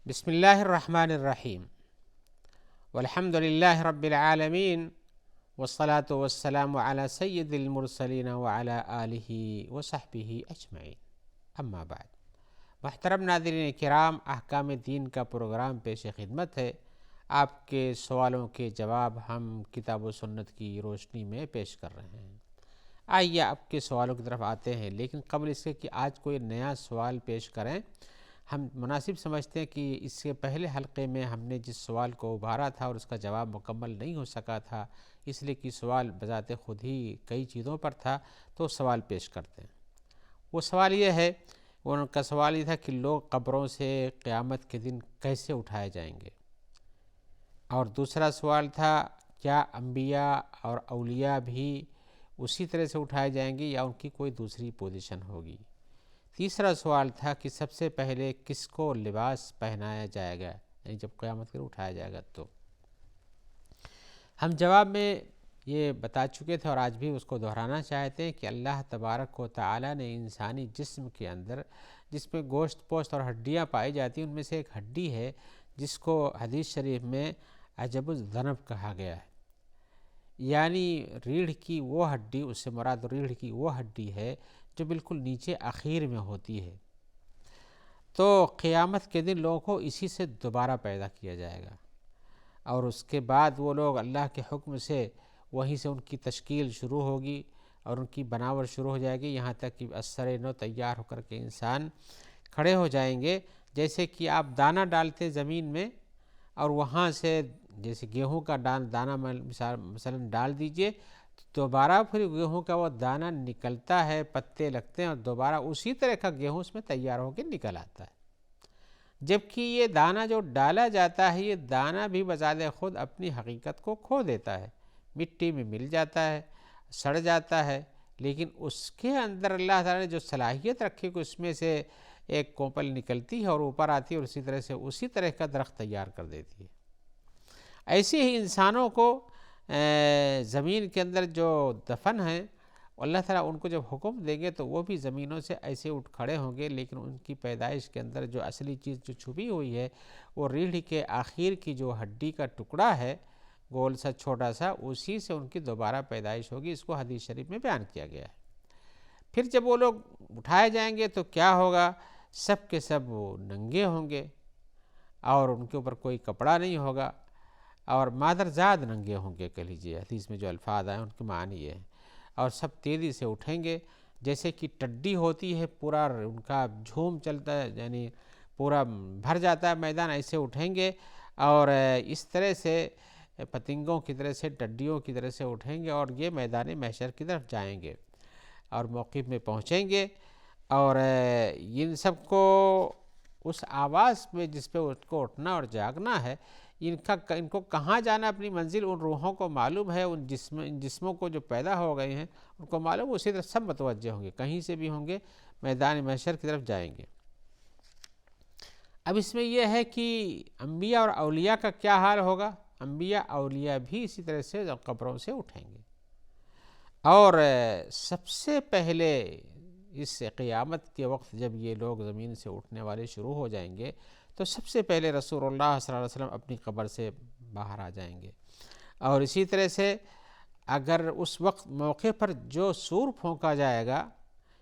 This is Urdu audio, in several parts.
بسم اللہ الرحمن الرحیم والحمد للہ رب العالمین والصلاة والسلام علی سید المرسلین وعلی آلہ وصحبہ اجمعین، اما بعد۔ محترم ناظرین کرام، احکام دین کا پروگرام پیش خدمت ہے۔ آپ کے سوالوں کے جواب ہم کتاب و سنت کی روشنی میں پیش کر رہے ہیں۔ آئیے آپ کے سوالوں کی طرف آتے ہیں، لیکن قبل اس کے کہ آج کوئی نیا سوال پیش کریں، ہم مناسب سمجھتے ہیں کہ اس سے پہلے حلقے میں ہم نے جس سوال کو ابھارا تھا اور اس کا جواب مکمل نہیں ہو سکا تھا، اس لیے کہ سوال بذات خود ہی کئی چیزوں پر تھا، تو سوال پیش کرتے ہیں۔ وہ سوال یہ ہے، ان کا سوال یہ تھا کہ لوگ قبروں سے قیامت کے دن کیسے اٹھائے جائیں گے، اور دوسرا سوال تھا کیا انبیاء اور اولیاء بھی اسی طرح سے اٹھائے جائیں گے یا ان کی کوئی دوسری پوزیشن ہوگی۔ تیسرا سوال تھا کہ سب سے پہلے کس کو لباس پہنایا جائے گا، یعنی جب قیامت کے دن اٹھایا جائے گا تو۔ ہم جواب میں یہ بتا چکے تھے اور آج بھی اس کو دہرانا چاہتے ہیں کہ اللہ تبارک و تعالی نے انسانی جسم کے اندر جس میں گوشت پوست اور ہڈیاں پائی جاتی ہیں، ان میں سے ایک ہڈی ہے جس کو حدیث شریف میں عجب الذنب کہا گیا ہے، یعنی ریڑھ کی وہ ہڈی، اس سے مراد ریڑھ کی وہ ہڈی ہے جو بالکل نیچے اخیر میں ہوتی ہے۔ تو قیامت کے دن لوگوں کو اسی سے دوبارہ پیدا کیا جائے گا، اور اس کے بعد وہ لوگ اللہ کے حکم سے وہیں سے ان کی تشکیل شروع ہوگی اور ان کی بناوٹ شروع ہو جائے گی، یہاں تک کہ اثر نو تیار ہو کر کے انسان کھڑے ہو جائیں گے۔ جیسے کہ آپ دانہ ڈالتے زمین میں، اور وہاں سے جیسے گیہوں کا دانہ مثلا ڈال دیجئے، تو دوبارہ پھر گیہوں کا وہ دانہ نکلتا ہے، پتے لگتے ہیں اور دوبارہ اسی طرح کا گیہوں اس میں تیار ہو کے نکل آتا ہے۔ جبکہ یہ دانہ جو ڈالا جاتا ہے، یہ دانہ بھی بذات خود اپنی حقیقت کو کھو دیتا ہے، مٹی میں مل جاتا ہے، سڑ جاتا ہے، لیکن اس کے اندر اللہ تعالیٰ نے جو صلاحیت رکھی کہ اس میں سے ایک کوپل نکلتی ہے اور اوپر آتی ہے اور اسی طرح کا درخت تیار کر دیتی ہے۔ ایسے ہی انسانوں کو زمین کے اندر جو دفن ہیں، اللہ تعالیٰ ان کو جب حکم دیں گے تو وہ بھی زمینوں سے ایسے اٹھ کھڑے ہوں گے، لیکن ان کی پیدائش کے اندر جو اصلی چیز جو چھپی ہوئی ہے، وہ ریڑھ کے آخر کی جو ہڈی کا ٹکڑا ہے، گول سا چھوٹا سا، اسی سے ان کی دوبارہ پیدائش ہوگی۔ اس کو حدیث شریف میں بیان کیا گیا ہے۔ پھر جب وہ لوگ اٹھائے جائیں گے تو کیا ہوگا؟ سب کے سب وہ ننگے ہوں گے اور ان کے اوپر کوئی کپڑا نہیں ہوگا، اور مادرزاد ننگے ہوں گے، کہہ لیجیے، حدیث میں جو الفاظ آئے ان کے معنی یہ ہے، اور سب تیزی سے اٹھیں گے جیسے کہ ٹڈی ہوتی ہے، پورا ان کا جھوم چلتا ہے، یعنی پورا بھر جاتا ہے میدان، ایسے اٹھیں گے، اور اس طرح سے پتنگوں کی طرح سے، ٹڈیوں کی طرح سے اٹھیں گے، اور یہ میدان محشر کی طرف جائیں گے اور موقف میں پہنچیں گے، اور ان سب کو اس آواز میں جس پہ اس کو اٹھنا اور جاگنا ہے، ان کو کہاں جانا، اپنی منزل ان روحوں کو معلوم ہے، ان جسموں کو جو پیدا ہو گئے ہیں ان کو معلوم، اسی طرح سب متوجہ ہوں گے، کہیں سے بھی ہوں گے، میدان محشر کی طرف جائیں گے۔ اب اس میں یہ ہے کہ انبیاء اور اولیاء کا کیا حال ہوگا؟ انبیاء اولیاء بھی اسی طرح سے قبروں سے اٹھیں گے، اور سب سے پہلے اس قیامت کے وقت جب یہ لوگ زمین سے اٹھنے والے شروع ہو جائیں گے، تو سب سے پہلے رسول اللہ صلی اللہ علیہ وسلم اپنی قبر سے باہر آ جائیں گے، اور اسی طرح سے اگر اس وقت موقع پر جو سور پھونکا جائے گا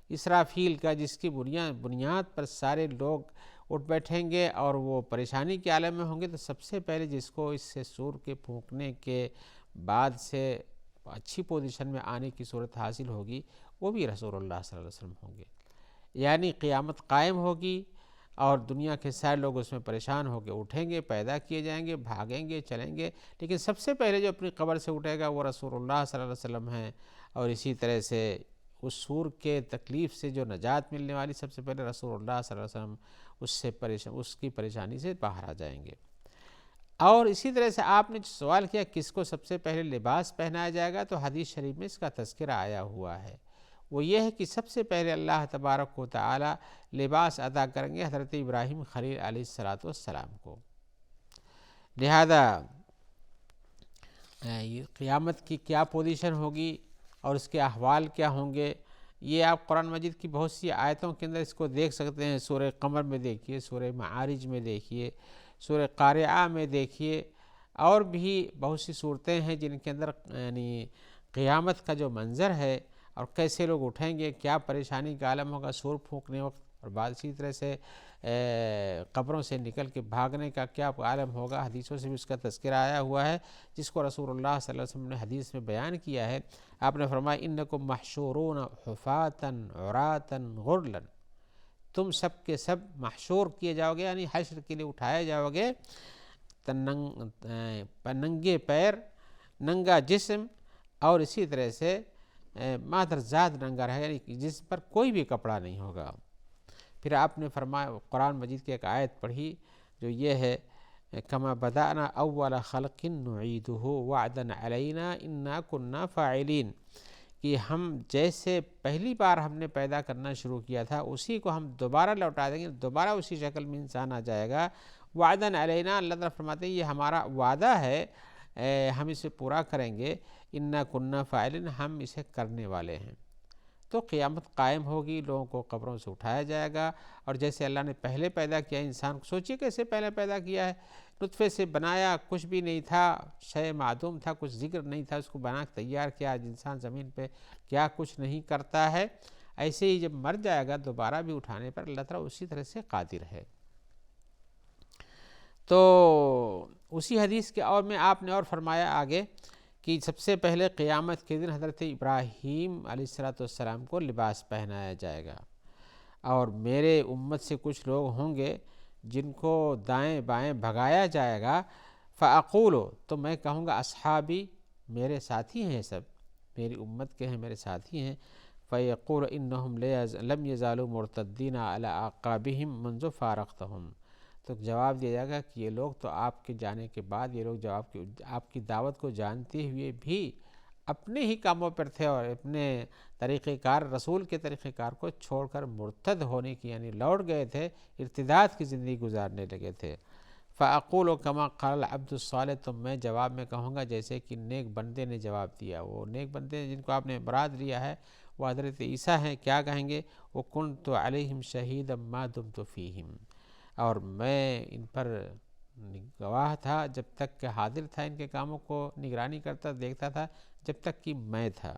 اسرافیل کا، جس کی بنیاد پر سارے لوگ اٹھ بیٹھیں گے اور وہ پریشانی کے عالم میں ہوں گے، تو سب سے پہلے جس کو اس سے سور کے پھونکنے کے بعد سے اچھی پوزیشن میں آنے کی صورت حاصل ہوگی، وہ بھی رسول اللہ صلی اللہ علیہ وسلم ہوں گے۔ یعنی قیامت قائم ہوگی اور دنیا کے سارے لوگ اس میں پریشان ہو کے اٹھیں گے، پیدا کیے جائیں گے، بھاگیں گے، چلیں گے، لیکن سب سے پہلے جو اپنی قبر سے اٹھے گا وہ رسول اللہ صلی اللہ علیہ وسلم ہیں، اور اسی طرح سے اس سور کے تکلیف سے جو نجات ملنے والی، سب سے پہلے رسول اللہ صلی اللہ علیہ وسلم اس کی پریشانی سے باہر آ جائیں گے۔ اور اسی طرح سے آپ نے جو سوال کیا کس کو سب سے پہلے لباس پہنایا جائے گا، تو حدیث شریف میں اس کا تذکرہ آیا ہوا ہے، وہ یہ ہے کہ سب سے پہلے اللہ تبارک و تعالی لباس عطا کریں گے حضرت ابراہیم خلیل علیہ السلام کو۔ لہذا قیامت کی کیا پوزیشن ہوگی اور اس کے احوال کیا ہوں گے، یہ آپ قرآن مجید کی بہت سی آیتوں کے اندر اس کو دیکھ سکتے ہیں. سورہ قمر میں دیکھیے، سورہ معارج میں دیکھیے، سورہ قارعہ میں دیکھیے، اور بھی بہت سی صورتیں ہیں جن کے اندر یعنی قیامت کا جو منظر ہے اور کیسے لوگ اٹھیں گے، کیا پریشانی کا عالم ہوگا سور پھونکنے وقت، اور بعض اسی طرح سے قبروں سے نکل کے بھاگنے کا کیا عالم ہوگا. حدیثوں سے بھی اس کا تذکرہ آیا ہوا ہے، جس کو رسول اللہ صلی اللہ علیہ وسلم نے حدیث میں بیان کیا ہے. آپ نے فرمایا انکم محشورون حفاتا عراتا غرلا، تم سب کے سب محشور کیے جاؤ گے، یعنی حشر کے لیے اٹھائے جاؤ گے، ننگے پیر، ننگا جسم، اور اسی طرح سے مادر ذات ننگا رہے گا، یعنی جس پر کوئی بھی کپڑا نہیں ہوگا. پھر آپ نے فرمایا قرآن مجید کی ایک آیت پڑھی جو یہ ہے کما بدأنا اول خلق نعیدہ وعدا علینا انا کنا فاعلین، کہ ہم جیسے پہلی بار ہم نے پیدا کرنا شروع کیا تھا اسی کو ہم دوبارہ لوٹا دیں گے، دوبارہ اسی شکل میں انسان آ جائے گا. وعدا علینا، اللہ تعالیٰ فرماتے ہیں یہ ہمارا وعدہ ہے، ہم اسے پورا کریں گے. انا کنا فاعلین، ہم اسے کرنے والے ہیں. تو قیامت قائم ہوگی، لوگوں کو قبروں سے اٹھایا جائے گا، اور جیسے اللہ نے پہلے پیدا کیا انسان کو، سوچیے کیسے پہلے پیدا کیا ہے، نطفے سے بنایا، کچھ بھی نہیں تھا، شے معدوم تھا، کچھ ذکر نہیں تھا، اس کو بنا کے تیار کیا. آج انسان زمین پہ کیا کچھ نہیں کرتا ہے. ایسے ہی جب مر جائے گا دوبارہ بھی اٹھانے پر اللہ تعالیٰ اسی طرح سے قادر ہے. تو اسی حدیث کے اور میں آپ نے اور فرمایا آگے کہ سب سے پہلے قیامت کے دن حضرت ابراہیم علیہ السلام کو لباس پہنایا جائے گا، اور میرے امت سے کچھ لوگ ہوں گے جن کو دائیں بائیں بھگایا جائے گا. فاقول، تو میں کہوں گا اصحابی، میرے ساتھی ہیں، سب میری امت کے ہیں، میرے ساتھی ہیں. فیقول انہم لم یزالوا مرتدین علی اعقابہم منذ فارقتہم، تو جواب دیا جائے گا کہ یہ لوگ تو آپ کے جانے کے بعد، یہ لوگ آپ کی دعوت کو جانتے ہوئے بھی اپنے ہی کاموں پر تھے، اور اپنے طریقہ کار، رسول کے طریقہ کار کو چھوڑ کر مرتد ہونے کی یعنی لوٹ گئے تھے، ارتداد کی زندگی گزارنے لگے تھے. فاقول کما قال العبد الصالح، تو میں جواب میں کہوں گا جیسے کہ نیک بندے نے جواب دیا. وہ نیک بندے جن کو آپ نے مراد لیا ہے وہ حضرت عیسیٰ ہیں. کیا کہیں گے؟ وَكُنْتُ عَلَيْهِمْ شَهِيدًا مَا دُمْتُ فِيهِمْ، اور میں ان پر گواہ تھا جب تک کہ حاضر تھا، ان کے کاموں کو نگرانی کرتا دیکھتا تھا جب تک کہ میں تھا.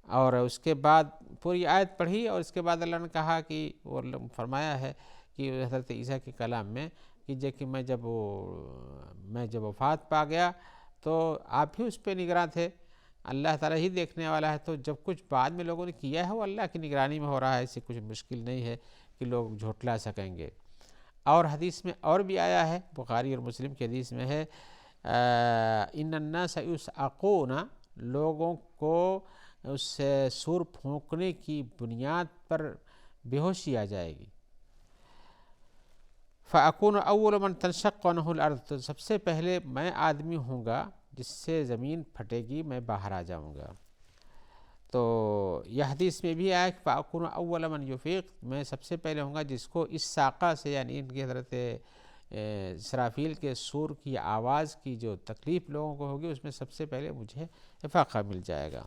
اور اس کے بعد پوری آیت پڑھی، اور اس کے بعد اللہ نے کہا کہ وہ فرمایا ہے کہ حضرت عیسیٰ کے کلام میں کہ میں جب وفات پا گیا تو آپ ہی اس پہ نگراں تھے، اللہ تعالیٰ ہی دیکھنے والا ہے. تو جب کچھ بعد میں لوگوں نے کیا ہے وہ اللہ کی نگرانی میں ہو رہا ہے، اسے کچھ مشکل نہیں ہے کہ لوگ جھٹلا سکیں گے. اور حدیث میں اور بھی آیا ہے، بخاری اور مسلم کی حدیث میں ہے ان الناس یسعقون، لوگوں کو اس سور پھونکنے کی بنیاد پر بے ہوشی آ جائے گی. فاکون اول من تنشق عنہ الارض، تو سب سے پہلے میں آدمی ہوں گا جس سے زمین پھٹے گی، میں باہر آ جاؤں گا. تو یہ حدیث میں بھی آیا کہ فاکون اول من یفیق، میں سب سے پہلے ہوں گا جس کو اس ساقہ سے، یعنی ان کی حضرت اسرافیل کے سور کی آواز کی جو تکلیف لوگوں کو ہوگی اس میں سب سے پہلے مجھے افاقہ مل جائے گا.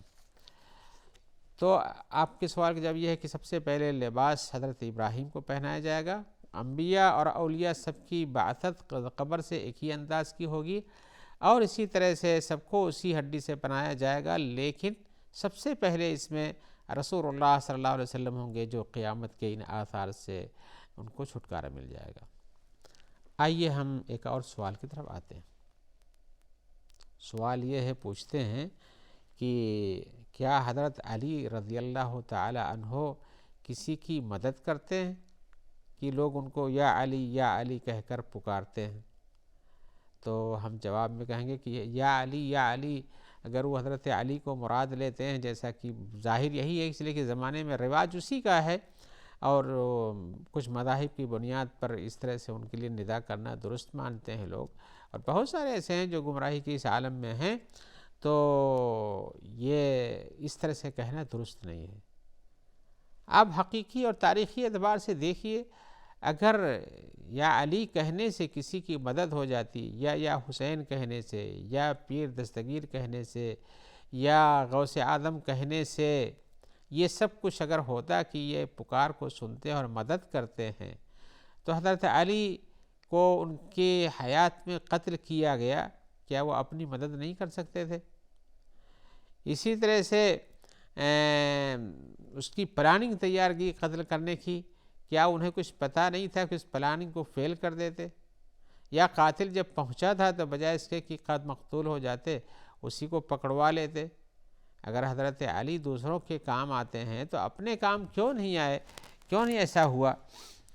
تو آپ کے سوال کا جواب یہ ہے کہ سب سے پہلے لباس حضرت ابراہیم کو پہنایا جائے گا. انبیاء اور اولیاء سب کی بعثت قبر سے ایک ہی انداز کی ہوگی، اور اسی طرح سے سب کو اسی ہڈی سے بنایا جائے گا، لیکن سب سے پہلے اس میں رسول اللہ صلی اللہ علیہ وسلم ہوں گے جو قیامت کے ان آثار سے ان کو چھٹکارا مل جائے گا. آئیے ہم ایک اور سوال کی طرف آتے ہیں. سوال یہ ہے، پوچھتے ہیں کہ کیا حضرت علی رضی اللہ تعالی عنہ کسی کی مدد کرتے ہیں کہ لوگ ان کو یا علی کہہ کر پکارتے ہیں؟ تو ہم جواب میں کہیں گے کہ یا علی اگر وہ حضرت علی کو مراد لیتے ہیں، جیسا کہ ظاہر یہی ہے، اس لیے کہ زمانے میں رواج اسی کا ہے، اور کچھ مذاہب کی بنیاد پر اس طرح سے ان کے لیے ندا کرنا درست مانتے ہیں لوگ، اور بہت سارے ایسے ہیں جو گمراہی کے اس عالم میں ہیں. تو یہ اس طرح سے کہنا درست نہیں ہے. آپ حقیقی اور تاریخی اعتبار سے دیکھیے، اگر یا علی کہنے سے کسی کی مدد ہو جاتی، یا حسین کہنے سے، یا پیر دستگیر کہنے سے، یا غوث اعظم کہنے سے، یہ سب کچھ اگر ہوتا کہ یہ پکار کو سنتے اور مدد کرتے ہیں تو حضرت علی کو ان کے حیات میں قتل کیا گیا، کیا وہ اپنی مدد نہیں کر سکتے تھے؟ اسی طرح سے اس کی پلاننگ تیار کی قتل کرنے کی، کیا انہیں کچھ پتہ نہیں تھا کہ اس پلاننگ کو فیل کر دیتے؟ یا قاتل جب پہنچا تھا تو بجائے اس کے کہ قد مقتول ہو جاتے اسی کو پکڑوا لیتے؟ اگر حضرت علی دوسروں کے کام آتے ہیں تو اپنے کام کیوں نہیں آئے؟ کیوں نہیں ایسا ہوا؟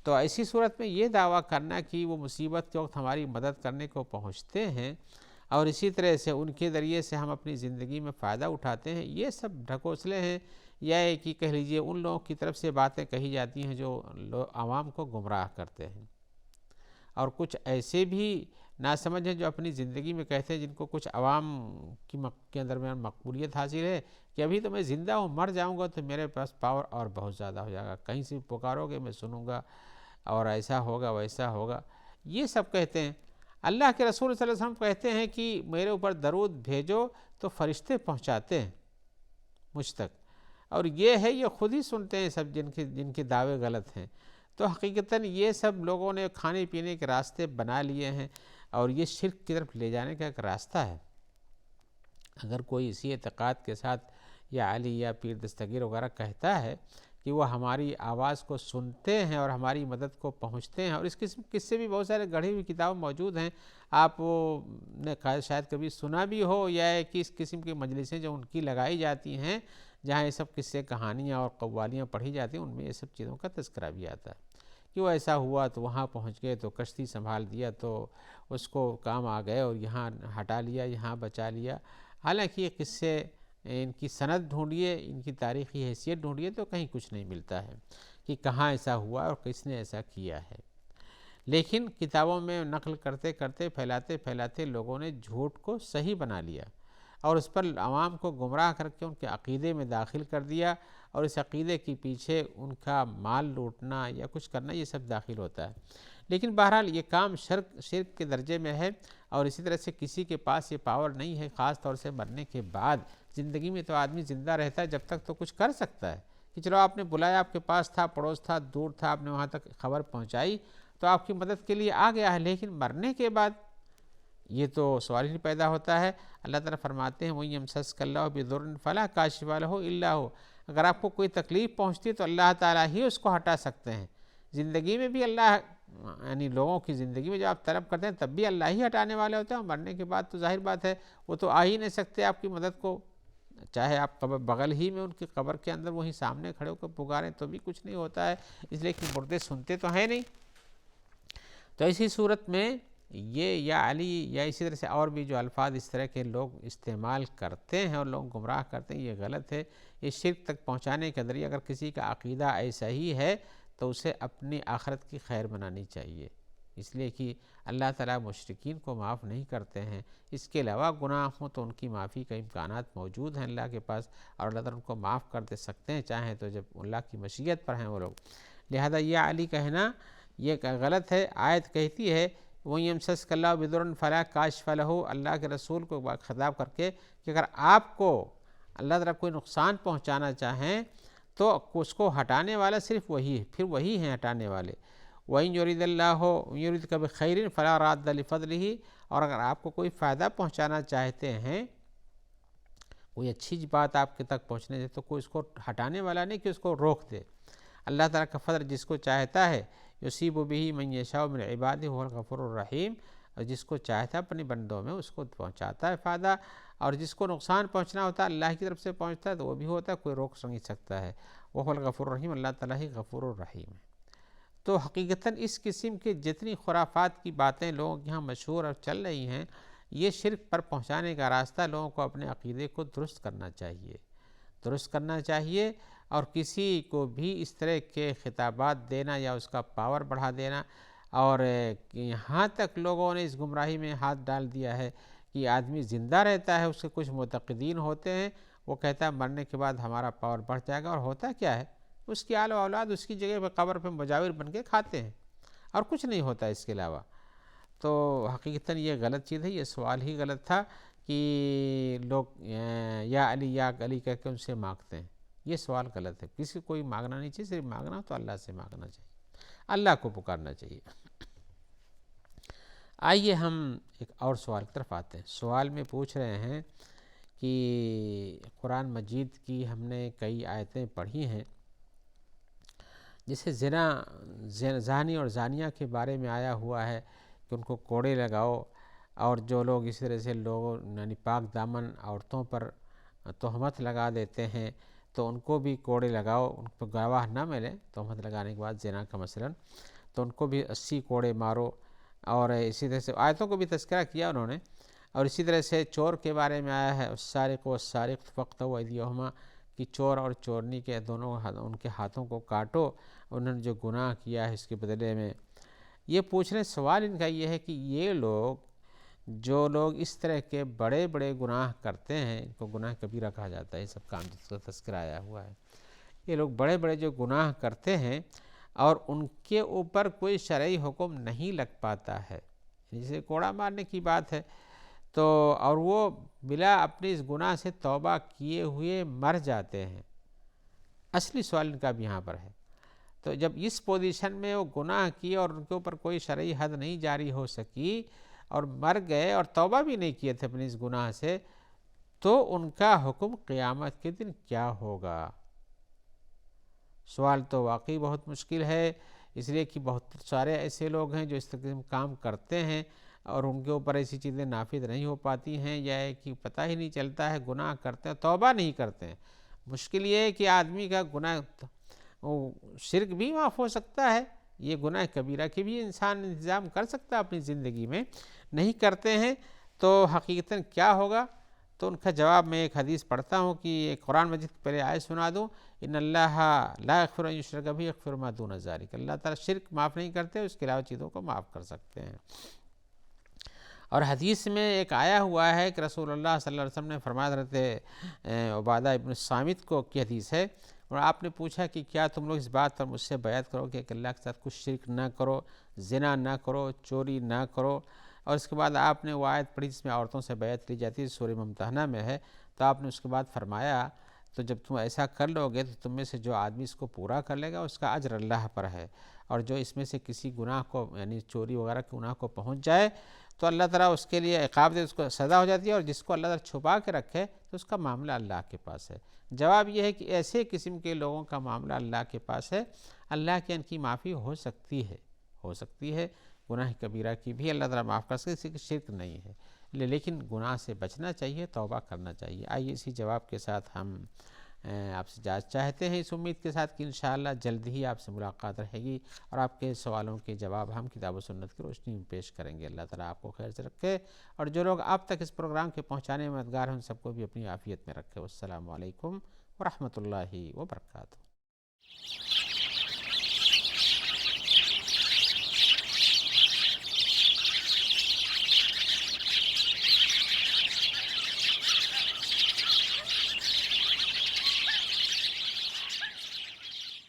تو ایسی صورت میں یہ دعویٰ کرنا کہ وہ مصیبت کے وقت ہماری مدد کرنے کو پہنچتے ہیں اور اسی طرح سے ان کے ذریعے سے ہم اپنی زندگی میں فائدہ اٹھاتے ہیں، یہ سب ڈھکوسلے ہیں، یا ایک کہ کہہ لیجئے ان لوگوں کی طرف سے باتیں کہی جاتی ہیں جو عوام کو گمراہ کرتے ہیں۔ اور کچھ ایسے بھی ناسمجھ ہیں جو اپنی زندگی میں کہتے ہیں، جن کو کچھ عوام کے درمیان مقبولیت حاصل ہے کہ ابھی تو میں زندہ ہوں، مر جاؤں گا تو میرے پاس پاور اور بہت زیادہ ہو جائے گا، کہیں سے پکارو گے میں سنوں گا اور ایسا ہوگا ویسا ہوگا، یہ سب کہتے ہیں۔ اللہ کے رسول صلی اللہ علیہ وسلم کہتے ہیں کہ میرے اوپر درود بھیجو تو فرشتے پہنچاتے ہیں مجھ تک، اور یہ ہے یہ خود ہی سنتے ہیں سب جن کے دعوے غلط ہیں۔ تو حقیقتاً یہ سب لوگوں نے کھانے پینے کے راستے بنا لیے ہیں اور یہ شرک کی طرف لے جانے کا ایک راستہ ہے۔ اگر کوئی اسی اعتقاد کے ساتھ یا علی یا پیر دستگیر وغیرہ کہتا ہے کہ وہ ہماری آواز کو سنتے ہیں اور ہماری مدد کو پہنچتے ہیں، اور اس قسم قصے بھی بہت سارے گڑھی ہوئی کتاب موجود ہیں، آپ وہ نے شاید کبھی سنا بھی ہو، یا کہ اس قسم کی مجلسیں جو ان کی لگائی جاتی ہیں جہاں یہ سب قصے کہانیاں اور قوالیاں پڑھی جاتی ہیں، ان میں یہ سب چیزوں کا تذکرہ بھی آتا ہے کہ وہ ایسا ہوا تو وہاں پہنچ گئے تو کشتی سنبھال دیا تو اس کو کام آ گئے اور یہاں ہٹا لیا، یہاں بچا لیا۔ حالانکہ یہ قصے ان کی سند ڈھونڈیے، ان کی تاریخی حیثیت ڈھونڈیے تو کہیں کچھ نہیں ملتا ہے کہ کہاں ایسا ہوا اور کس نے ایسا کیا ہے۔ لیکن کتابوں میں نقل کرتے کرتے پھیلاتے پھیلاتے لوگوں نے جھوٹ کو صحیح بنا لیا اور اس پر عوام کو گمراہ کر کے ان کے عقیدے میں داخل کر دیا، اور اس عقیدے کے پیچھے ان کا مال لوٹنا یا کچھ کرنا یہ سب داخل ہوتا ہے۔ لیکن بہرحال یہ کام شرک کے درجے میں ہے، اور اسی طرح سے کسی کے پاس یہ پاور نہیں ہے، خاص طور سے مرنے کے بعد۔ زندگی میں تو آدمی زندہ رہتا ہے جب تک تو کچھ کر سکتا ہے کہ چلو آپ نے بلایا، آپ کے پاس تھا، پڑوس تھا، دور تھا، آپ نے وہاں تک خبر پہنچائی تو آپ کی مدد کے لیے آ گیا ہے، لیکن مرنے کے بعد یہ تو سوال ہی پیدا ہوتا ہے۔ اللہ تعالیٰ فرماتے ہیں وَإِن يَمْسَسْكَ اللَّهُ بِضُرٍّ فَلَا كَاشِفَ لَهُ إِلَّا هُوَ، اگر آپ کو کوئی تکلیف پہنچتی ہے تو اللہ تعالیٰ ہی اس کو ہٹا سکتے ہیں۔ زندگی میں بھی اللہ، یعنی لوگوں کی زندگی میں جب آپ طلب کرتے ہیں تب بھی اللہ ہی ہٹانے والے ہوتے ہیں، اور مرنے کے بعد تو ظاہر بات ہے وہ تو آ ہی نہیں سکتے آپ کی مدد کو، چاہے آپ قبر بغل ہی میں ان کی قبر کے اندر وہیں سامنے کھڑے ہو کر پکاریں تو بھی کچھ نہیں ہوتا ہے، اس لیے کہ مردے سنتے تو ہیں نہیں۔ تو ایسی صورت میں یہ یا علی یا اسی طرح سے اور بھی جو الفاظ اس طرح کے لوگ استعمال کرتے ہیں اور لوگ گمراہ کرتے ہیں، یہ غلط ہے۔ یہ شرک تک پہنچانے کا ذریعہ، اگر کسی کا عقیدہ ایسا ہی ہے تو اسے اپنی آخرت کی خیر بنانی چاہیے، اس لیے کہ اللہ تعالیٰ مشرکین کو معاف نہیں کرتے ہیں۔ اس کے علاوہ گناہ ہوں تو ان کی معافی کا امکانات موجود ہیں اللہ کے پاس، اور اللہ تعالیٰ ان کو معاف کر دے سکتے ہیں چاہیں تو، جب اللہ کی مشیت پر ہیں وہ لوگ۔ لہذا یہ علی کہنا یہ غلط ہے۔ آیت کہتی ہے وَإِن يَمْسَسْكَ اللَّهُ بِضُرٍّ فَلَا كَاشِفَ لَهُ، اللہ کے رسول کو خطاب کر کے کہ اگر آپ کو اللہ تعالیٰ کوئی نقصان پہنچانا چاہیں تو اس کو ہٹانے والا صرف وہی ہے، پھر وہی ہیں ہٹانے والے۔ وَإِن يُرِدِ اللَّهُ يُرِدْكَ بِخَيْرٍ فَلَا رَادَّ لِفَضْلِهِ، اور اگر آپ کو کوئی فائدہ پہنچانا چاہتے ہیں، کوئی اچھی بات آپ کے تک پہنچنے سے، تو کوئی اس کو ہٹانے والا نہیں کہ اس کو روک دے۔ اللہ تعالیٰ کا فضل جس کو چاہتا ہے یصیب بہ من یشاء من عبادہ هو الغفور الرحیم، اور جس کو چاہتا ہے اپنے بندوں میں اس کو پہنچاتا ہے فائدہ، اور جس کو نقصان پہنچنا ہوتا ہے اللہ کی طرف سے پہنچتا ہے تو وہ بھی ہوتا ہے، کوئی روک نہیں سکتا ہے۔ وہ الغفور الرحیم، اللہ تعالیٰ ہی غفور الرحیم ہے۔ تو حقیقتاً اس قسم کی جتنی خرافات کی باتیں لوگوں کے یہاں مشہور اور چل رہی ہیں، یہ شرک پر پہنچانے کا راستہ، لوگوں کو اپنے عقیدے کو درست کرنا چاہیے، درست کرنا چاہیے، اور کسی کو بھی اس طرح کے خطابات دینا یا اس کا پاور بڑھا دینا، اور یہاں تک لوگوں نے اس گمراہی میں ہاتھ ڈال دیا ہے کہ آدمی زندہ رہتا ہے، اس کے کچھ معتقدین ہوتے ہیں، وہ کہتا ہے مرنے کے بعد ہمارا پاور بڑھ جائے گا، اور ہوتا کیا ہے اس کی آل و اولاد اس کی جگہ پہ قبر پہ مجاور بن کے کھاتے ہیں، اور کچھ نہیں ہوتا اس کے علاوہ۔ تو حقیقتاً یہ غلط چیز ہے، یہ سوال ہی غلط تھا کہ لوگ یا علی کہہ کے ان سے مانگتے ہیں، یہ سوال غلط ہے. کسی کو کوئی مانگنا نہیں چاہیے، صرف مانگنا تو اللہ سے مانگنا چاہیے، اللہ کو پکارنا چاہیے. آئیے ہم ایک اور سوال کی طرف آتے ہیں. سوال میں پوچھ رہے ہیں کہ قرآن مجید کی ہم نے کئی آیتیں پڑھی ہیں جسے زانی اور زانیہ کے بارے میں آیا ہوا ہے کہ ان کو کوڑے لگاؤ، اور جو لوگ اس طرح سے لوگوں یعنی پاک دامن عورتوں پر تہمت لگا دیتے ہیں تو ان کو بھی کوڑے لگاؤ، ان کو گواہ نہ ملے تہمت لگانے کے بعد زنا کا مثلاً، تو ان کو بھی 80 کوڑے مارو. اور اسی طرح سے آیتوں کو بھی تذکرہ کیا انہوں نے. اور اسی طرح سے چور کے بارے میں آیا ہے السارق والسارق فاقطعوا ایدیہما، کہ چور اور چورنی کے دونوں ان کے ہاتھوں کو کاٹو، انہوں نے جو گناہ کیا ہے اس کے بدلے میں. یہ پوچھنے سوال ان کا یہ ہے کہ یہ لوگ جو لوگ اس طرح کے بڑے بڑے گناہ کرتے ہیں، ان کو گناہ کبیرہ کہا جاتا ہے، یہ سب کام جس کا تذکرہ آیا ہوا ہے. یہ لوگ بڑے بڑے جو گناہ کرتے ہیں اور ان کے اوپر کوئی شرعی حکم نہیں لگ پاتا ہے، جیسے کوڑا مارنے کی بات ہے تو، اور وہ بلا اپنی اس گناہ سے توبہ کیے ہوئے مر جاتے ہیں. اصلی سوال ان کا بھی یہاں پر ہے. تو جب اس پوزیشن میں وہ گناہ کیے اور ان کے اوپر کوئی شرعی حد نہیں جاری ہو سکی اور مر گئے اور توبہ بھی نہیں کیے تھے اپنے اس گناہ سے، تو ان کا حکم قیامت کے دن کیا ہوگا؟ سوال تو واقعی بہت مشکل ہے، اس لیے کہ بہت سارے ایسے لوگ ہیں جو اس طرح کام کرتے ہیں اور ان کے اوپر ایسی چیزیں نافذ نہیں ہو پاتی ہیں، یا کہ پتہ ہی نہیں چلتا ہے، گناہ کرتے ہیں توبہ نہیں کرتے ہیں. مشکل یہ ہے کہ آدمی کا گناہ شرک بھی معاف ہو سکتا ہے، یہ گناہ کبیرہ کی بھی انسان انتظام کر سکتا ہے اپنی زندگی میں، نہیں کرتے ہیں تو حقیقتاً کیا ہوگا؟ تو ان کا جواب میں ایک حدیث پڑھتا ہوں کہ ایک قرآن مجید کی پہلے آیت سنا دوں. ان اللہ لا یغفر ان یشرک بہ یغفر ما دون ذلک، اللہ تعالیٰ شرک معاف نہیں کرتے، اس کے علاوہ چیزوں کو معاف کر سکتے ہیں. اور حدیث میں ایک آیا ہوا ہے کہ رسول اللہ صلی اللہ علیہ وسلم نے فرمایا، حضرت عبادہ ابن الصامت کو کی حدیث ہے، اور آپ نے پوچھا کہ کیا تم لوگ اس بات پر مجھ سے بیعت کرو کہ اللہ کے ساتھ کچھ شرک نہ کرو، زنا نہ کرو، چوری نہ کرو. اور اس کے بعد آپ نے وہ آیت پڑھی جس میں عورتوں سے بیعت لی جاتی ہے، سورہ ممتحنہ میں ہے. تو آپ نے اس کے بعد فرمایا تو جب تم ایسا کر لو گے تو تم میں سے جو آدمی اس کو پورا کر لے گا اس کا اجر اللہ پر ہے، اور جو اس میں سے کسی گناہ کو یعنی چوری وغیرہ کے گناہ کو پہنچ جائے تو اللہ تعالیٰ اس کے لیے عقاب دے، اس کو سزا ہو جاتی ہے، اور جس کو اللہ تعالیٰ چھپا کے رکھے تو اس کا معاملہ اللہ کے پاس ہے. جواب یہ ہے کہ ایسے قسم کے لوگوں کا معاملہ اللہ کے پاس ہے، اللہ کے ان کی معافی ہو سکتی ہے. گناہ کبیرہ کی بھی اللہ تعالیٰ معاف کر سکتے، اسی کی شرک نہیں ہے، لیکن گناہ سے بچنا چاہیے، توبہ کرنا چاہیے. آئیے اسی جواب کے ساتھ ہم آپ سے اجازت چاہتے ہیں، اس امید کے ساتھ کہ انشاءاللہ جلد ہی آپ سے ملاقات رہے گی اور آپ کے سوالوں کے جواب ہم کتاب و سنت کی روشنی میں پیش کریں گے. اللہ تعالیٰ آپ کو خیر سے رکھے، اور جو لوگ آپ تک اس پروگرام کے پہنچانے میں مددگار ہیں ان سب کو بھی اپنی عافیت میں رکھے. والسلام علیکم ورحمۃ اللہ وبرکاتہ.